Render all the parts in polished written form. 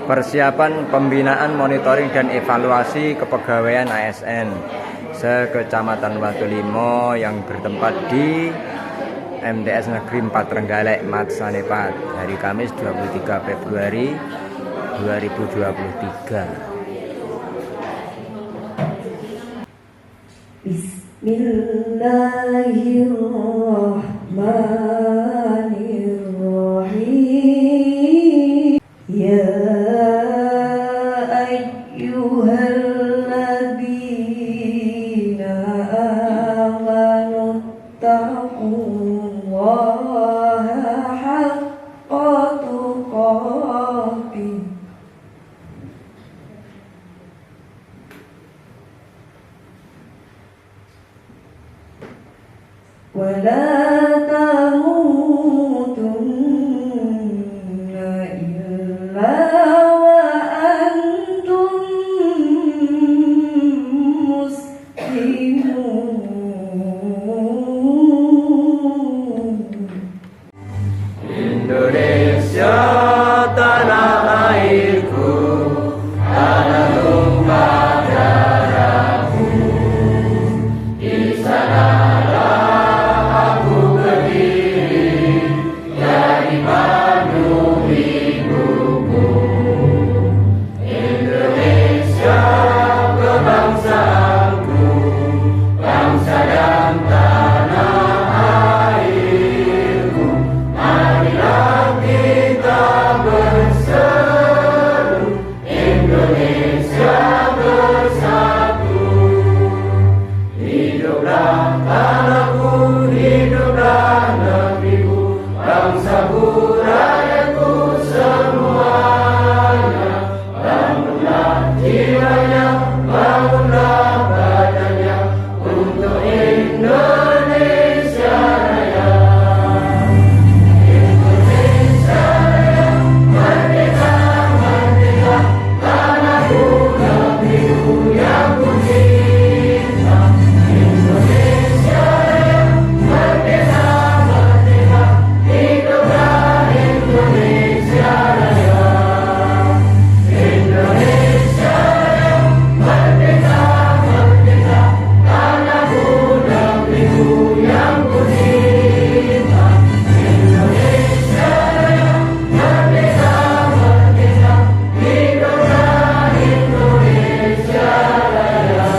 Persiapan pembinaan, monitoring, dan evaluasi kepegawaian ASN se-Kecamatan Watulimo yang bertempat di MTS Negeri 4 Trenggalek, Mat Sanepat, hari Kamis 23 Februari 2023. Bismillahirrahmanirrahim. Ya ayyuhalladzina amanu taqullaha haqqa tuqatih wa la tamutunna illa wa antum muslimun. Indonesia tanah airku, tanah tumpah darahku, di sanalah aku berdiri, jadi pandu hidupku. Indonesia kebangsaanku, bangsa dan tanah airku. Marilah kita berseru, Indonesia bersatu. Hiduplah tanahku, hiduplah negeriku, bangsaku, rakyatku semuanya. Bangunlah jiwanya, bangunlah badannya, untuk Indonesia Raya. Indonesia Raya, merdeka, merdeka, tanahku, negeriku yang ku cinta. Indonesia Raya, merdeka, merdeka, hiduplah Indonesia Raya. Indonesia Raya, merdeka, merdeka, tanahku, negeriku yang ku cinta. Indonesia Raya, merdeka, merdeka, hiduplah Indonesia Raya.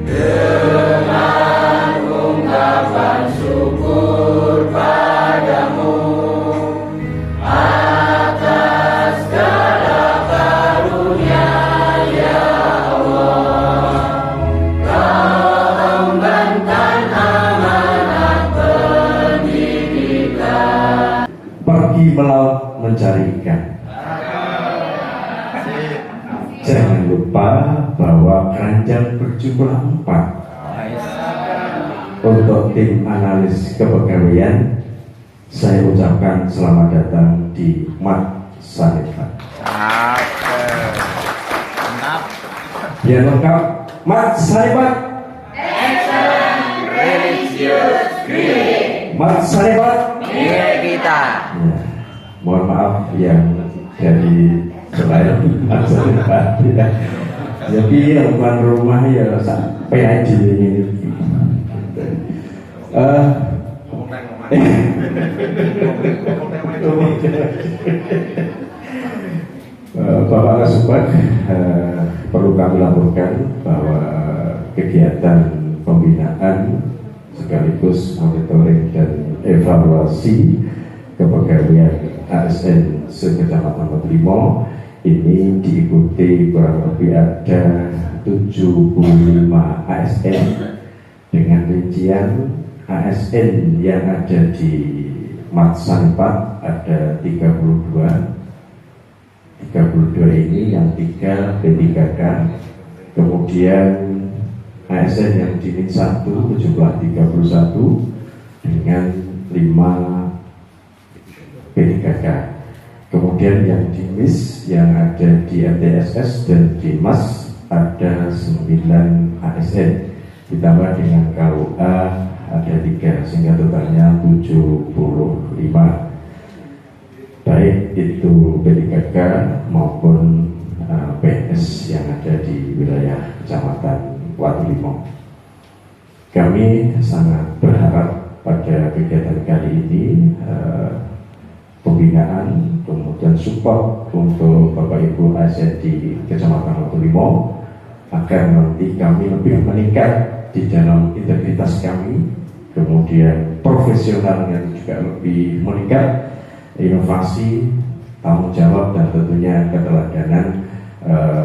Dengan ungkapan syukur padamu atas segala karunia, ya Allah. Kau embankan amanat pendidikan. Pergi melaut mencari ikan. Jangan lupa bahwa keranjang berjumlah 4. Untuk tim analis kepegawaian, saya ucapkan selamat datang di Mat Sanepat. Mantap. Biar lengkap, Mat Sanepat. Religious Green. Mat Sanepat. Milik kita. Ya, mohon maaf yang dari selain Mat Sanepat. Jadi yang tuan rumah ya sampai aja ini. Bapak Kasubag, perlu kami laporkan bahwa kegiatan pembinaan sekaligus monitoring dan evaluasi kepegawaian ASN se-Kecamatan Watulimo ini diikuti kurang lebih ada 75 ASN dengan rincian ASN yang ada di Mat Sanepat ada 32 ini yang 3 P3K, kemudian ASN yang di NIK 1 berjumlah 31 dengan 5 P3K. Kemudian yang di MIS yang ada di MTSS dan di MAS ada 9 ASN, ditambah dengan KUA ada 3, sehingga totalnya 75, baik itu P3K maupun PNS yang ada di wilayah Kecamatan Watulimo. Kami sangat berharap pada kegiatan kali ini pembinaan, kemudian support untuk Bapak Ibu ASN di Kecamatan Watulimo agar nanti kami lebih meningkat di dalam integritas kami, kemudian profesional yang juga lebih meningkat, inovasi, tanggung jawab, dan tentunya keteladanan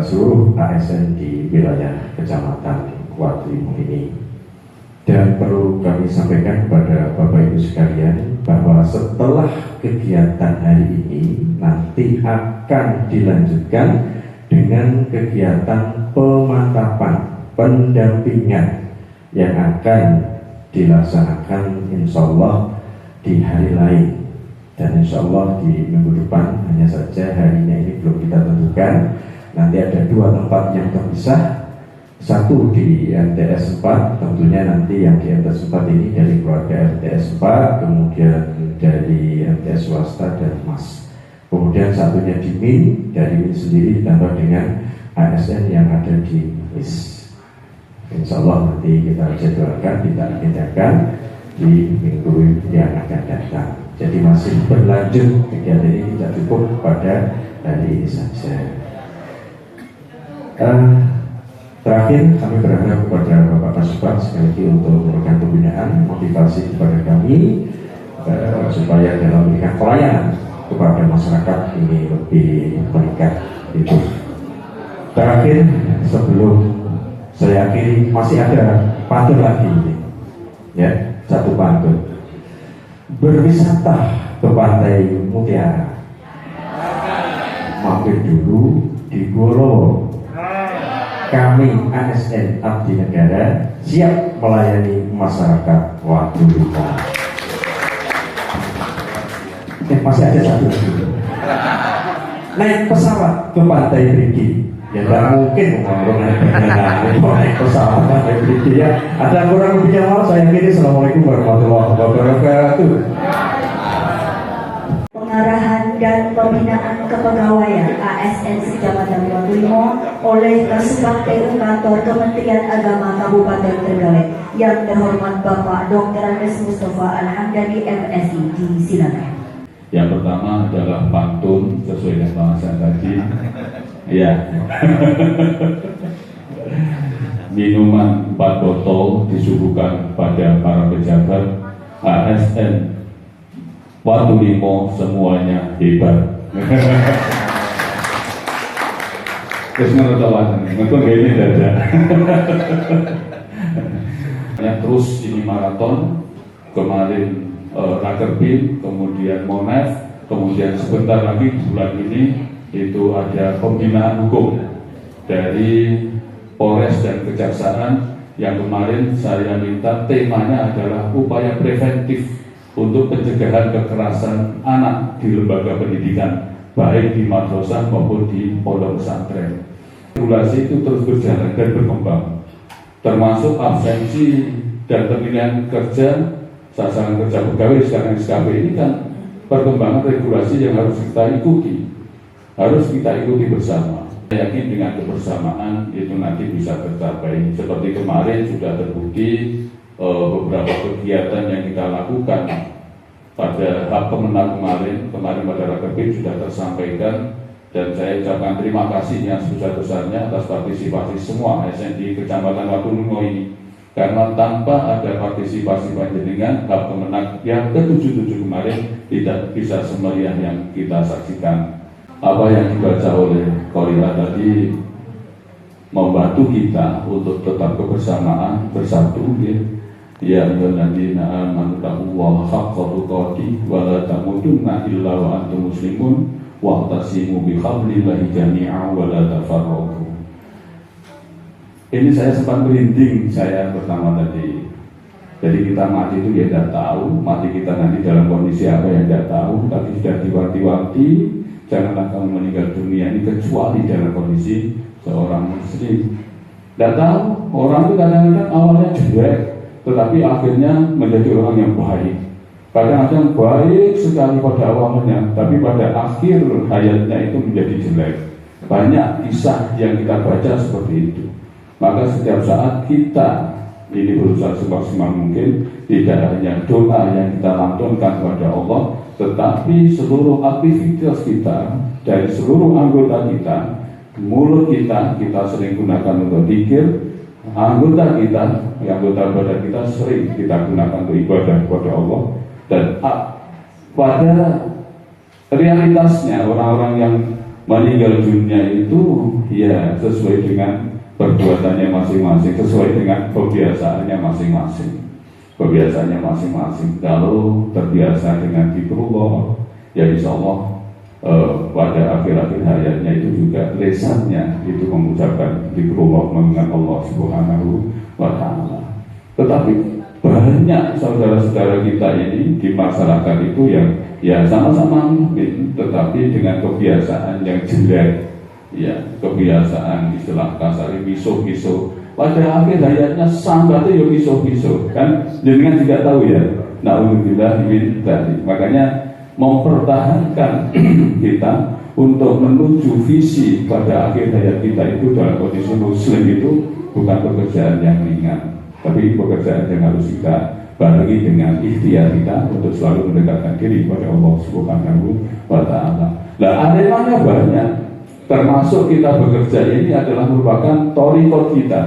seluruh ASN di wilayah Kecamatan Watulimo ini. Dan perlu kami sampaikan kepada Bapak Ibu sekalian bahwa setelah kegiatan hari ini nanti akan dilanjutkan dengan kegiatan pemantapan, pendampingan yang akan dilaksanakan insya Allah di hari lain, dan insya Allah di minggu depan. Hanya saja harinya ini belum kita tentukan. Nanti ada 2 tempat yang terpisah, satu di MTS 4, tentunya nanti yang di MTS 4 ini dari keluarga MTS 4, kemudian dari MTS swasta dan MAS. Kemudian satunya di MIN, dari MIN sendiri ditambah dengan ASN yang ada di MIS. Insya Allah nanti kita jadwalkan, kita agendakan di minggu yang akan datang. Jadi masih berlanjut, kegiatan ini tidak cukup pada hari ini saja. Terakhir, kami berharap kepada Bapak Kasubag sekali lagi untuk memberikan pembinaan, motivasi kepada kami supaya dalam memberikan pelayanan kepada masyarakat ini lebih meningkat. Itu. Terakhir, sebelum saya akhiri, masih ada pantun lagi ini, ya, satu pantun. Berwisata ke Pantai Mutiara, mampir dulu di Golo. Kami ASN Abdi Negara siap melayani masyarakat Watulimo. Masih ada satu lagi. Naik pesawat ke Pantai Brigi. Ya tidak mungkin naik pesawat Pantai Brigi, ya. Ada kurang lebihnya, mau saya kiri. Assalamualaikum warahmatullahi wabarakatuh. Pengarahan dan pembinaan kepegawaian ASN Kecamatan Watulimo oleh Kasubag PU Kantor Kementerian Agama Kabupaten Trenggalek yang terhormat Bapak Dr. Andes Mustafa Al-Hamdani MSI, disilakan. Yang pertama adalah pantun sesuai dengan bahasan tadi. Ya. Minuman 4 botol disuguhkan pada para pejabat ASN Watulimo, semuanya hebat. Terus ngerti gini saja. Terus ini maraton, kemarin Rakerbin, kemudian Monef, kemudian sebentar lagi bulan ini itu ada pembinaan hukum dari Polres dan Kejaksaan, yang kemarin saya minta temanya adalah upaya preventif untuk pencegahan kekerasan anak di lembaga pendidikan, baik di madrasah maupun di pondok pesantren. Regulasi itu terus berjalan dan berkembang, termasuk absensi dan pemilihan kerja, sasaran kerja pegawai sekarang SKP ini kan perkembangan regulasi yang harus kita ikuti bersama. Saya yakin dengan kebersamaan itu nanti bisa tercapai. Seperti kemarin sudah terbukti beberapa kegiatan yang kita lakukan pada hak pemenang kemarin pada Rakerbin sudah tersampaikan, dan saya ucapkan terima kasih yang sebesar-besarnya atas partisipasi semua ASN di Kecamatan Watulimo ini, karena tanpa ada partisipasi panjenengan, hak pemenang yang ke-77 kemarin tidak bisa semeriah yang kita saksikan. Apa yang dibaca oleh Korila tadi membantu kita untuk tetap kebersamaan, bersatu, ya ayyuhalladzina amanu taqullaha haqqa tuqatih wa la tamutunna illa wa antum muslimun wa'tasimu bihablillahi jami'an wa la tafarraqu. Ini saya sempat merinding saya pertama tadi. Jadi kita mati itu ya tidak tahu, mati kita nanti dalam kondisi apa yang tidak tahu, tapi ummati, janganlah kamu meninggal dunia ini kecuali dalam kondisi seorang muslim. Tidak tahu, orang itu kadang-kadang awalnya jelek, tetapi akhirnya menjadi orang yang baik. Kadang-kadang baik sekali pada awalnya, tapi pada akhir hayatnya itu menjadi jelek. Banyak kisah yang kita baca seperti itu. Maka setiap saat kita ini berusaha semaksimal mungkin, tidak hanya doa yang kita lantunkan kepada Allah, tetapi seluruh aktivitas kita, dari seluruh anggota kita, mulut kita sering gunakan untuk zikir, anggota badan kita sering kita gunakan untuk ibadah kepada Allah. Dan pada realitasnya orang-orang yang meninggal dunia itu ya sesuai dengan perbuatannya masing-masing, sesuai dengan kebiasaannya masing-masing. Kalau terbiasa dengan zikrullah, ya insya Allah pada akhir-akhir hayatnya itu juga lesannya itu mengucapkan zikrullah, mengingat Allah Subhanahu wa ta'ala. Tetapi banyak saudara-saudara kita ini di masyarakat itu yang ya sama-sama mukmin, tetapi dengan kebiasaan yang jelek, ya kebiasaan istilah kasar miso-miso. Pada akhir hayatnya sambatnya ya miso-miso, kan? Jangan tidak tahu ya. Na'udzubillah min dzalik. Makanya mempertahankan kita untuk menuju visi pada akhir hayat kita itu dalam kondisi muslim itu bukan pekerjaan yang ringan, tapi pekerjaan yang harus kita barengi dengan ikhtiar kita untuk selalu mendekatkan diri kepada Allah Subhanahu wa ta'ala. Nah, aremanya banyak, termasuk kita bekerja ini adalah merupakan thariqat kita.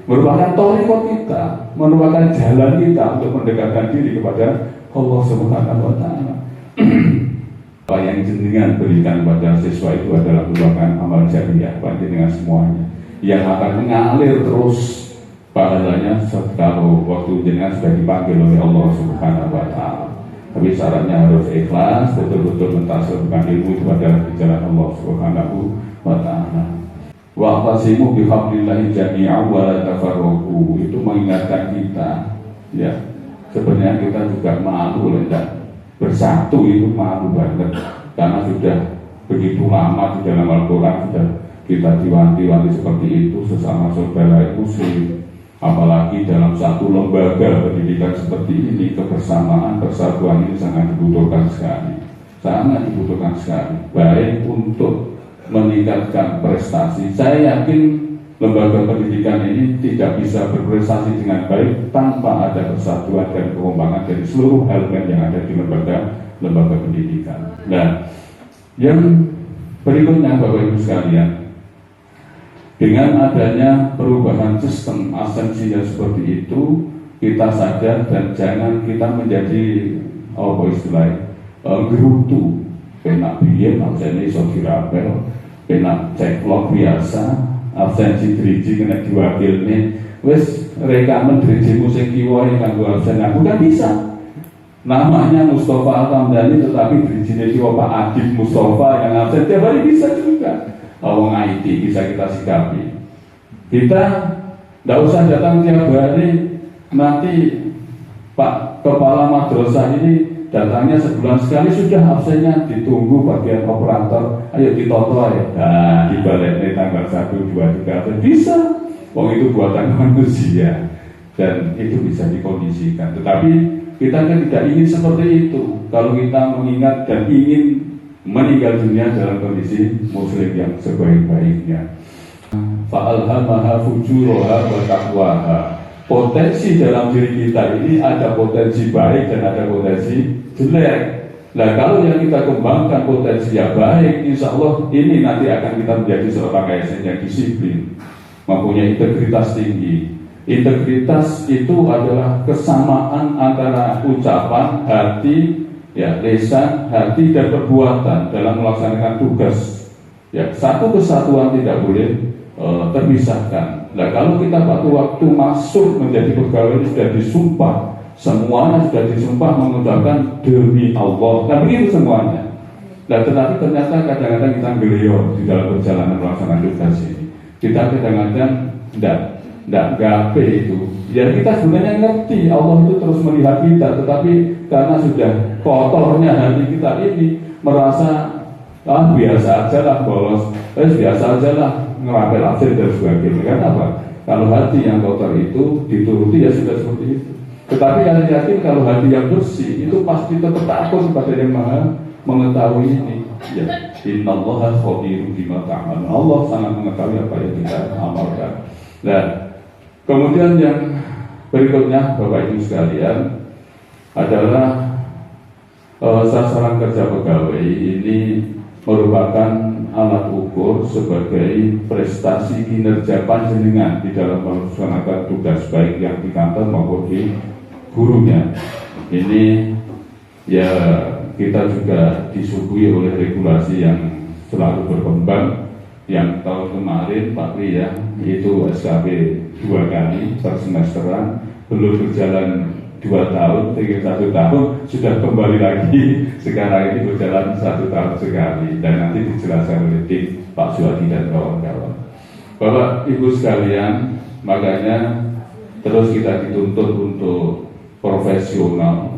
Merupakan thariqat kita, merupakan jalan kita untuk mendekatkan diri kepada Allah Subhanahu wa ta'ala. Apa yang jenengan berikan pada siswa itu adalah merupakan amal jariah bagi dengan semuanya yang akan mengalir terus pahalanya kalau waktu jenengan sudah dipanggil oleh Allah Subhanahu wa ta'ala. Tapi syaratnya harus ikhlas, betul-betul mentasawufkan ilmu kepada jalan Allah Subhanahu wa ta'ala. Wa'tasimu bihablillahi jami'an wa la tafarraqu, itu mengingatkan kita ya. Sebenarnya kita juga malu ya, bersatu itu malu banget karena sudah begitu lama di dalam Al-Quran sudah kita diwanti-wanti seperti itu sesama saudara muslim. Apalagi dalam satu lembaga pendidikan seperti ini, kebersamaan, persatuan ini sangat dibutuhkan sekali, baik untuk meningkatkan prestasi. Saya yakin lembaga pendidikan ini tidak bisa berprestasi dengan baik tanpa ada persatuan dan kekompangan dari seluruh elemen yang ada di lembaga pendidikan. Nah, yang berikutnya Bapak Ibu sekalian, dengan adanya perubahan sistem asensinya seperti itu, kita sadar dan jangan kita menjadi gerutu, penak biyen absensi iso dirapel, penak ceklok biasa, absensi driji kena diwakilne, wis rekaman driji musik kiwa yang kanggo absen aku kan bisa. Namanya Mustafa Al-Hamdani tetapi drijine kiwa Pak Adib Mustafa yang absen tiap hari bisa juga. Awang IT bisa kita sikapi. Kita tidak usah datang tiap hari. Nanti Pak Kepala Madrasah ini datangnya sebulan sekali sudah absennya, ditunggu bagian operator. Ayo ditoto ya. Nah, dibalik tanggal 1, 2, 3 absen bisa. Wong itu buatan manusia dan itu bisa dikondisikan. Tetapi kita kan tidak ingin seperti itu. Kalau kita mengingat dan ingin meninggal dunia dalam kondisi muslim yang sebaik-baiknya. Fa'alhamaha fujuraha wa taqwaha. Potensi dalam diri kita ini ada potensi baik dan ada potensi jelek. Nah, kalau yang kita kembangkan potensi yang baik, insya Allah ini nanti akan kita menjadi seorang ASN yang disiplin, mempunyai integritas tinggi. Integritas itu adalah kesamaan antara ucapan, hati, ya, lisan, hati dan perbuatan dalam melaksanakan tugas. Ya, satu kesatuan tidak boleh terpisahkan. Nah, kalau kita waktu masuk menjadi pegawai sudah disumpah, semuanya sudah disumpah mengucapkan demi Allah. Nah, begitu semuanya. Nah, tetapi ternyata kadang-kadang kita geliyor di dalam perjalanan melaksanakan tugas ini. Kita kadang-kadang tidak gape itu. Ya, kita sebenarnya ngerti Allah itu terus melihat kita, tetapi karena sudah kotornya hati kita ini, merasa biasa aja lah bolos, biasa aja lah ngerapel akhir dan sebagainya. Karena apa? Kalau hati yang kotor itu dituruti ya sudah seperti itu. Tetapi yang yakin kalau hati yang bersih itu pasti tetap takut kepada yang maha mengetahui ini. Ya, innallaha khabirun bima ta'malun. Allah sangat mengetahui apa yang kita amalkan. Dan kemudian yang berikutnya Bapak Ibu sekalian adalah sasaran kerja pegawai ini merupakan alat ukur sebagai prestasi kinerja panjenengan di dalam melaksanakan tugas baik yang di kantor maupun di gurunya. Ini ya kita juga disuguhi oleh regulasi yang selalu berkembang. Yang tahun kemarin Pak Pri ya, itu SKP 2 kali per semesteran, belum berjalan 2 tahun, tinggal 1 tahun sudah kembali lagi. Sekarang ini berjalan 1 tahun sekali, dan nanti dijelaskan oleh tim Pak Suwadi dan kawan-kawan. Bapak Ibu sekalian, makanya terus kita dituntut untuk profesional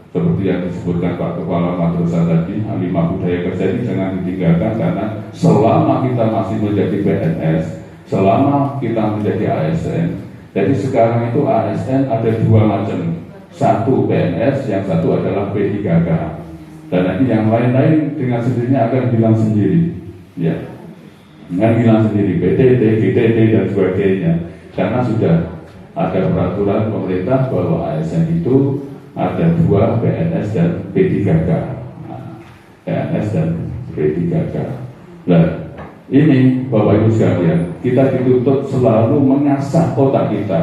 seperti yang disebutkan Pak Kepala Madrasah tadi. Halimah budaya kerja ini jangan ditinggalkan, karena selama kita masih menjadi PNS, selama kita menjadi ASN. Jadi sekarang itu ASN ada 2 macam, satu PNS, yang satu adalah P3K. Dan nanti yang lain-lain dengan sendirinya akan hilang sendiri, ya, dengan hilang sendiri, PTT, GTT dan sebagainya, karena sudah ada peraturan pemerintah bahwa ASN itu ada 2, PNS dan P3K. PNS dan P3K. Nah, ini Bapak Ibu sekalian, kita dituntut selalu mengasah otak kita,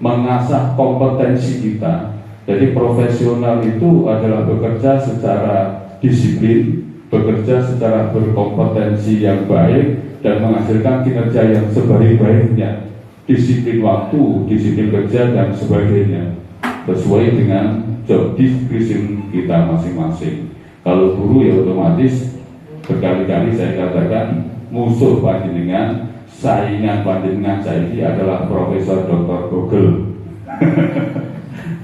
mengasah kompetensi kita. Jadi profesional itu adalah bekerja secara disiplin, bekerja secara berkompetensi yang baik, dan menghasilkan kinerja yang sebaik-baiknya. Disiplin waktu, disiplin kerja dan sebagainya, sesuai dengan job description kita masing-masing. Kalau guru ya otomatis berkali-kali saya katakan musuh panjenengan, saingan panjenengan saya ini adalah Profesor Dr. Google.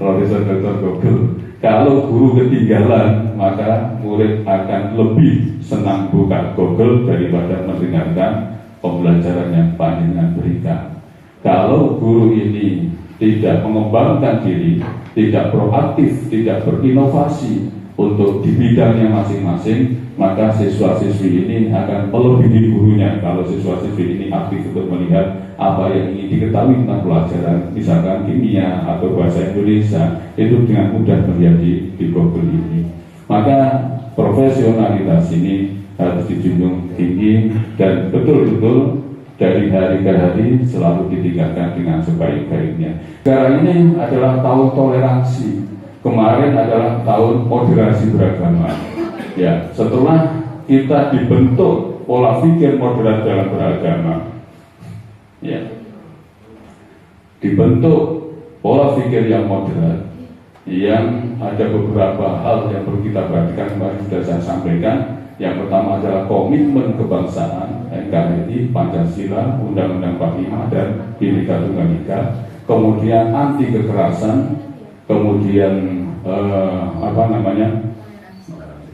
Profesor Dr. Google. Kalau guru ketinggalan, maka murid akan lebih senang buka Google daripada mendengarkan pembelajaran yang panjenengan berikan. Kalau guru ini tidak mengembangkan diri, tidak proaktif, tidak berinovasi untuk di bidangnya masing-masing, maka siswa-siswi ini akan melebihi gurunya. Kalau siswa-siswi ini aktif untuk melihat apa yang ingin diketahui tentang pelajaran, misalkan kimia atau bahasa Indonesia, itu dengan mudah melihat di Google ini. Maka profesionalitas ini harus dijunjung tinggi dan betul-betul dari hari ke hari selalu ditingkatkan dengan sebaik-baiknya. Sekarang ini adalah tahun toleransi. Kemarin adalah tahun moderasi beragama. Ya, setelah kita dibentuk pola pikir moderat dalam beragama, ya, dibentuk pola pikir yang moderat, yang ada beberapa hal yang perlu kita perhatikan. Kemarin sudah saya sampaikan. Yang pertama adalah komitmen kebangsaan, NKRI, Pancasila, Undang-Undang 45 dan Bhinneka Tunggal Ika. Kemudian anti kekerasan, kemudian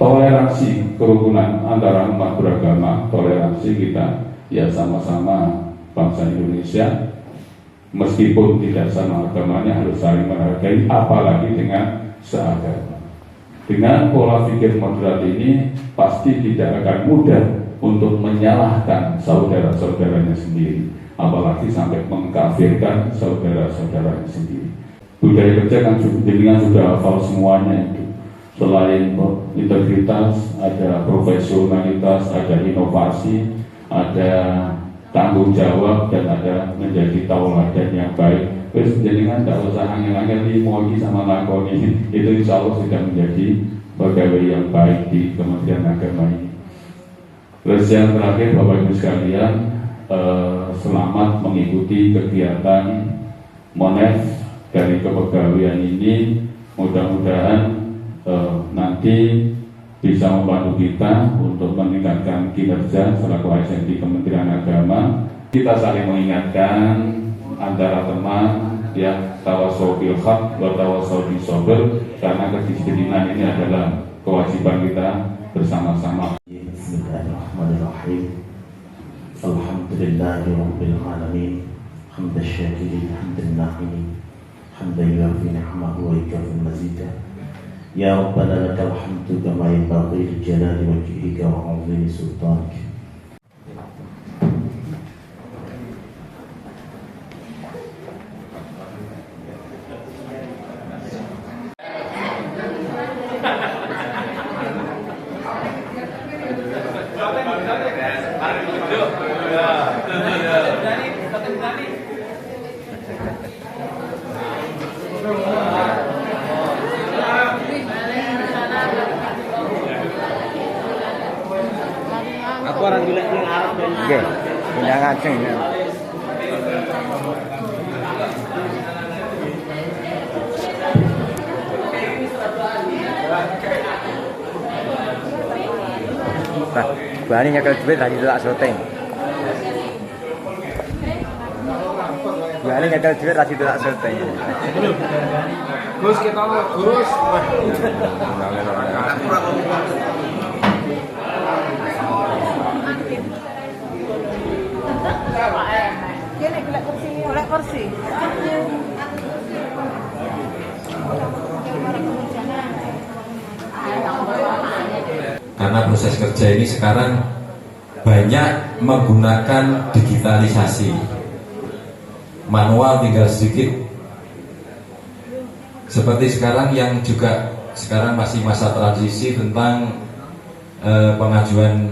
toleransi kerukunan antara umat beragama, toleransi kita ya sama-sama bangsa Indonesia, meskipun tidak sama agamanya harus saling menghargai, apalagi dengan seagama. Dengan pola pikir moderat ini pasti tidak akan mudah untuk menyalahkan saudara-saudaranya sendiri, apalagi sampai mengkafirkan saudara-saudaranya sendiri. Budaya kerja kan dengan sudah hafal semuanya itu. Selain integritas, ada profesionalitas, ada inovasi, ada tanggung jawab, dan ada menjadi tauladan yang baik. Terus jenengan tidak usah angin-angin limogi sama lakoni, itu insya Allah sudah menjadi pegawai yang baik di Kementerian Agama ini. Terus yang terakhir Bapak Ibu sekalian, selamat mengikuti kegiatan Monef dari kepegawaian ini. Mudah-mudahan nanti bisa membantu kita untuk meningkatkan kinerja selaku ASN di Kementerian Agama. Kita saling mengingatkan antara teman, ya, tawasau bil haq wa tawasau bis sabr, karena kedisiplinan ini adalah kewajiban kita bersama-sama. Bismillahirrahmanirrahim. Alhamdulillahi rabbil alamin. Hamdan syakirin, hamdan na'imin, hamdan yuafi ni'amahu wa yukafi mazidah. Ya Rabbana lakal hamdu kama yanbaghi li jalali wajhika wa 'azimi sultanik. Aku orang gila yang Arab dan Oke, pindah ngajeng ya. Nah, bani nyekel duit lagi delak syuting. Bani nyekel duit lagi delak syuting. Gus kita Gus. Golek kursi. Karena proses kerja ini sekarang banyak menggunakan digitalisasi, manual tinggal sedikit. Seperti sekarang yang juga sekarang masih masa transisi tentang pengajuan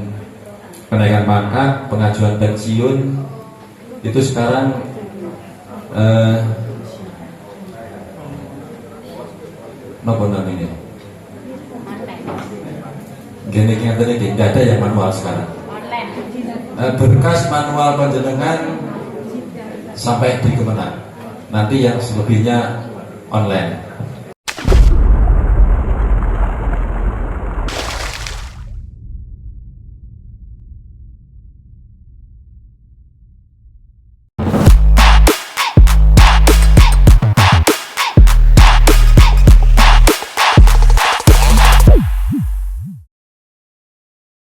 kenaikan pangkat, pengajuan pensiun, itu sekarang apa namanya? Gini-gini tadi tidak ada yang manual sekarang. Berkas manual panjenengan sampai di Kemenang. Nanti yang selebihnya online.